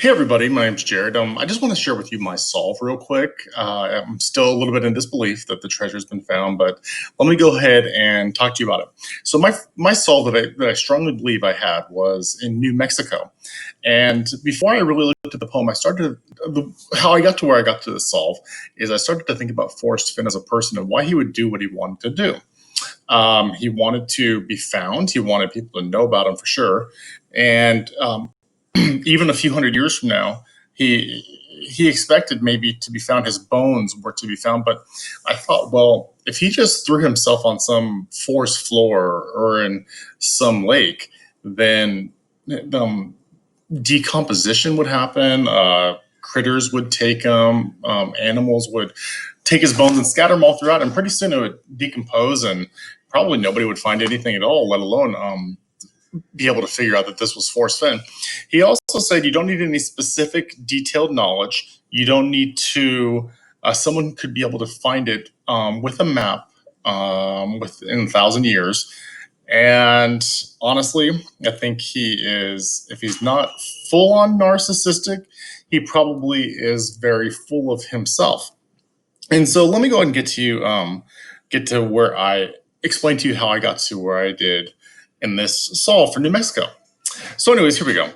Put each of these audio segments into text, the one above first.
Hey everybody, my name's Jared. I just want to share with you my solve real quick. I'm still a little bit in disbelief that the treasure's been found, but let me go ahead and talk to you about it. So my solve that I strongly believe I had was in New Mexico. And before I really looked at the poem, how I got to where I got to the solve is I started to think about Forrest Fenn as a person and why he would do what he wanted to do. He wanted to be found. He wanted people to know about him for sure. And even a few hundred years from now, he expected maybe to be found, his bones were to be found. But I thought, well, if he just threw himself on some forest floor or in some lake, then decomposition would happen. Critters would take him. Animals would take his bones and scatter them all throughout, and pretty soon it would decompose, and probably nobody would find anything at all, let alone be able to figure out that this was Forrest Fenn. He also said you don't need any specific detailed knowledge. You don't need to, someone could be able to find it with a map within 1,000 years. And honestly, I think he is, if he's not full on narcissistic, he probably is very full of himself. And so let me go ahead and get to where I explain to you how I got to where I did in this solve for New Mexico. So anyways, here we go.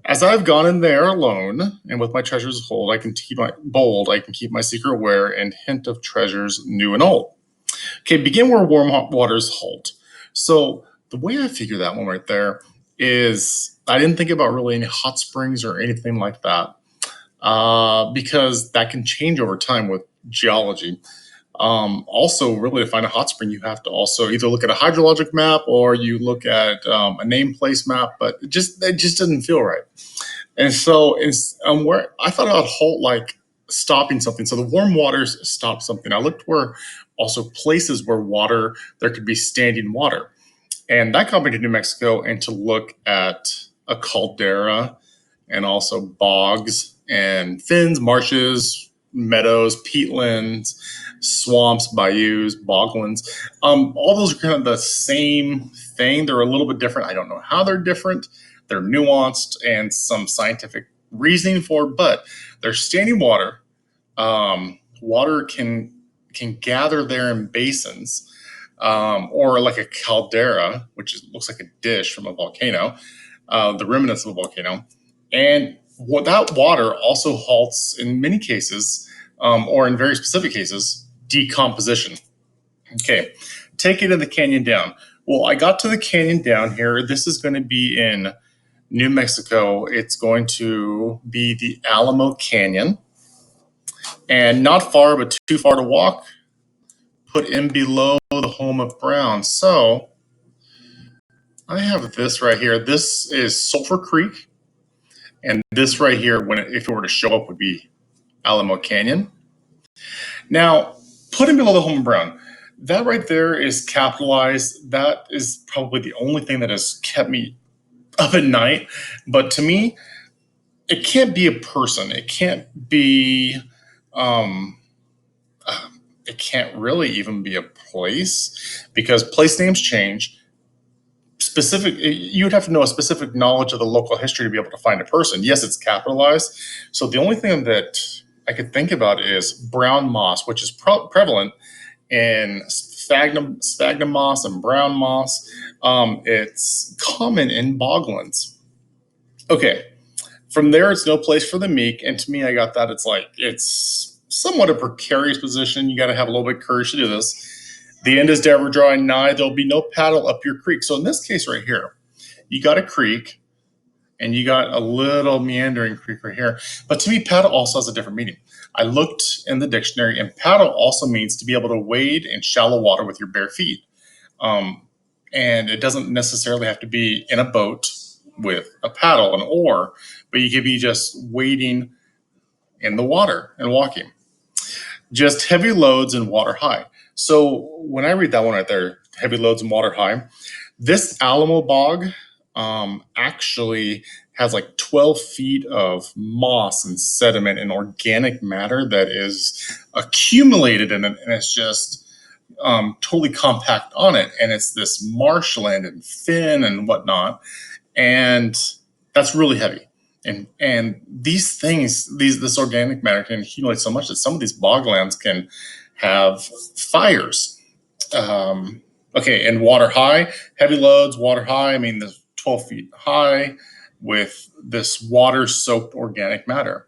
As I've gone in there alone and with my treasures hold, I can keep my secret aware and hint of treasures new and old. Okay, begin where warm hot waters halt. So the way I figure that one right there is I didn't think about really any hot springs or anything like that because that can change over time with geology. Also, really, to find a hot spring, you have to also either look at a hydrologic map or you look at a name place map, but it just doesn't feel right. And so where I thought about halt like stopping something. So the warm waters stop something. I looked where also places where there could be standing water. And that got me to New Mexico and to look at a caldera and also bogs and fens, marshes, meadows, peatlands, swamps, bayous, boglands. All those are kind of the same thing. They're a little bit different. I don't know how they're different. They're nuanced and some scientific reasoning for it, but they're standing water. Water can gather there in basins, or like a caldera, which looks like a dish from a volcano, the remnants of a volcano. And that water also halts in many cases, or in very specific cases, decomposition. Okay, take it in the canyon down. Well, I got to the canyon down here. This is going to be in New Mexico. It's going to be the Alamo Canyon. And not far, but too far to walk, put in below the home of Brown. So I have this right here. This is Sulphur Creek. And this right here, if it were to show up, would be Alamo Canyon. Now, putting below the home of Brown, that right there is capitalized. That is probably the only thing that has kept me up at night. But to me, it can't be a person. It can't be, it can't really even be a place because place names change. You would have to know a specific knowledge of the local history to be able to find a person. Yes, it's capitalized. So the only thing that I could think about is brown moss, which is prevalent in sphagnum moss and brown moss. It's common in boglands. Okay, from there, it's no place for the meek. And to me, I got that it's somewhat a precarious position. You got to have a little bit of courage to do this. The end is ever drawing nigh. There'll be no paddle up your creek. So in this case right here, you got a creek and you got a little meandering creek right here. But to me, paddle also has a different meaning. I looked in the dictionary, and paddle also means to be able to wade in shallow water with your bare feet. And it doesn't necessarily have to be in a boat with a paddle, an oar, but you could be just wading in the water and walking. Just heavy loads and water high. So when I read that one right there, heavy loads and water high, this Alamo bog actually has like 12 feet of moss and sediment and organic matter that is accumulated in it, and it's just totally compact on it. And it's this marshland and fen and whatnot, and that's really heavy. And these things, this organic matter can accumulate so much that some of these boglands can have fires. Okay, and water high, heavy loads, water high. I mean, the 12 feet high with this water-soaked organic matter.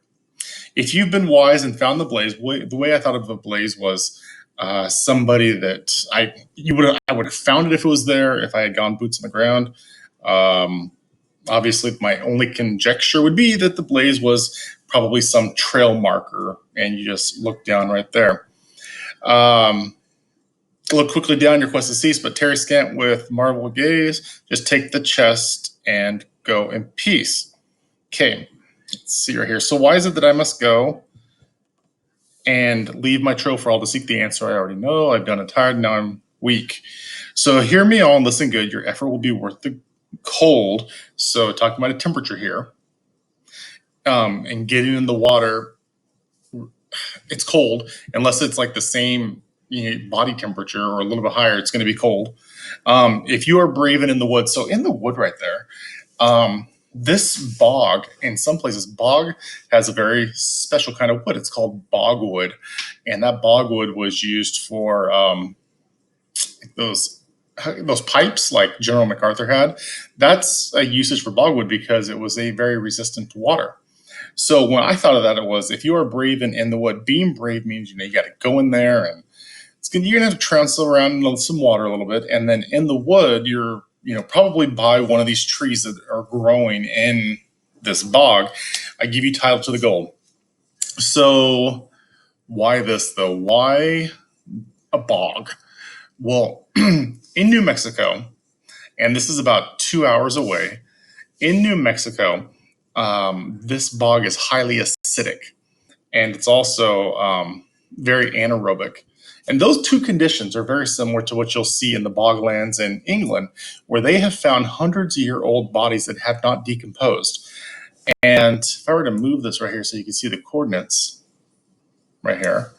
If you've been wise and found the blaze, the way I thought of a blaze was somebody that I would have found it if it was there, if I had gone boots on the ground. Obviously, my only conjecture would be that the blaze was probably some trail marker, and you just look down right there. Look quickly down, your quest to cease, but tarry scant with marvel gaze. Just take the chest and go in peace. Okay, let's see right here. So why is it that I must go and leave my trail for all to seek the answer I already know? I've done it tired, now I'm weak. So hear me all and listen good. Your effort will be worth the cold. So talking about a temperature here, and getting in the water, it's cold unless it's like the same body temperature or a little bit higher. It's going to be cold. If you are brave and in the wood, so in the wood right there, this bog, in some places, bog has a very special kind of wood. It's called bogwood, and that bogwood was used for those pipes like General MacArthur had. That's a usage for bogwood because it was a very resistant to water. So when I thought of that, it was, if you are brave and in the wood, being brave means, you got to go in there and you're going to have to trounce around in some water a little bit. And then in the wood, you're, probably by one of these trees that are growing in this bog. I give you title to the gold. So why this though? Why a bog? Well, in New Mexico, and this is about 2 hours away, in New Mexico, this bog is highly acidic, and it's also very anaerobic. And those two conditions are very similar to what you'll see in the boglands in England, where they have found hundreds-of-year-old bodies that have not decomposed. And if I were to move this right here so you can see the coordinates right here,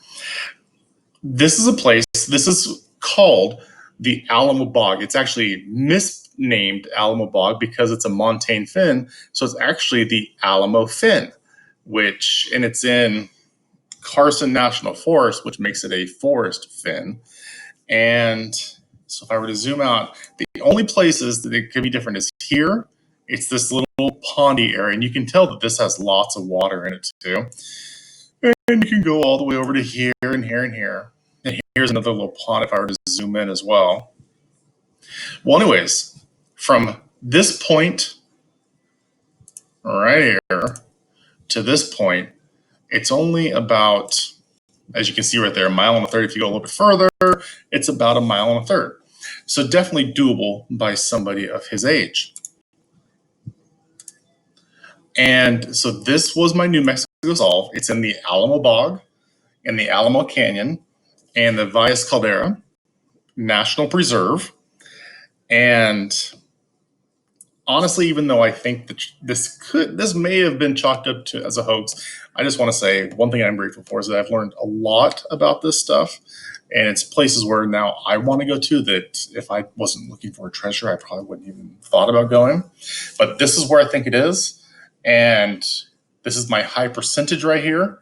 this is a place, this is called the Alamo Bog. It's actually misnamed Alamo Bog because it's a montane fen, so it's actually the Alamo Fen, and it's in Carson National Forest, which makes it a Forrest Fenn. And so if I were to zoom out, the only places that it could be different is here. It's this little pondy area, and you can tell that this has lots of water in it too. And you can go all the way over to here and here and here. And here's another little pond if I were to zoom in as well. Well, anyways, from this point right here to this point, it's only about, as you can see right there, 1.1 miles. If you go a little bit further, it's about 1.1 miles. So definitely doable by somebody of his age. And so this was my New Mexico solve. It's in the Alamo Bog, in the Alamo Canyon, and the Valles Caldera National Preserve. And honestly, even though I think that this may have been chalked up to as a hoax, I just want to say one thing I'm grateful for is that I've learned a lot about this stuff, and it's places where now I want to go to that if I wasn't looking for a treasure, I probably wouldn't even thought about going. But this is where I think it is, and this is my high percentage right here.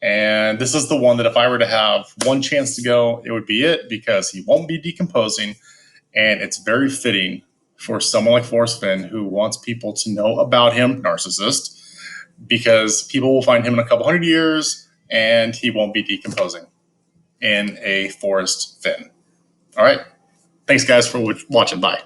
And this is the one that if I were to have one chance to go, it would be it, because he won't be decomposing, and it's very fitting for someone like Forrest Fenn who wants people to know about him, narcissist, because people will find him in a couple hundred years and he won't be decomposing in a Forrest Fenn. All right. Thanks, guys, for watching. Bye.